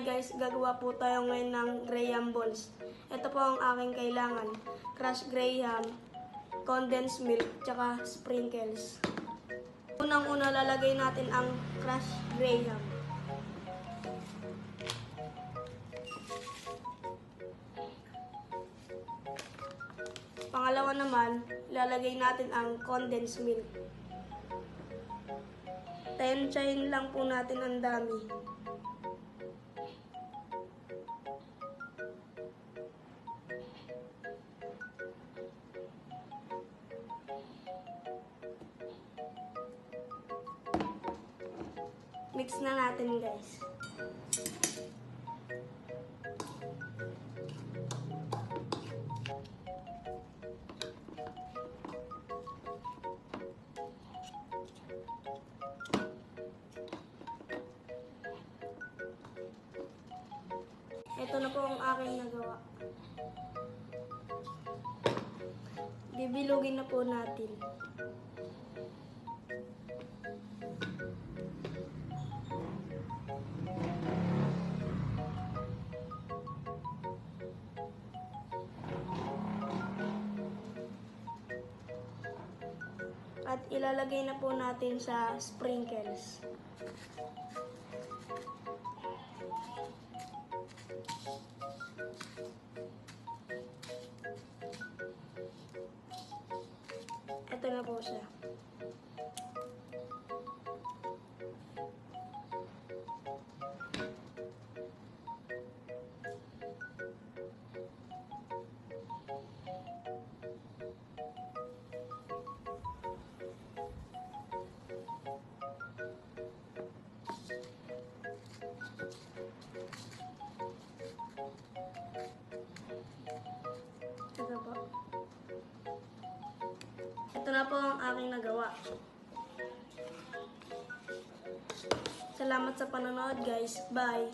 Hi guys, gagawa po tayo ngayon ng graham balls. Ito po ang aking kailangan. Crushed graham, condensed milk, tsaka sprinkles. Unang-una lalagay natin ang crushed graham. Pangalawa naman, lalagay natin ang condensed milk. Tansyahin lang po natin ang dami. Mix na natin guys. Ito na po ang aking nagawa. Bibilugin na po natin. At ilalagay na po natin sa sprinkles. Ito na po siya. Ito po. Ito na po ang aking nagawa. Salamat sa panonood guys. Bye!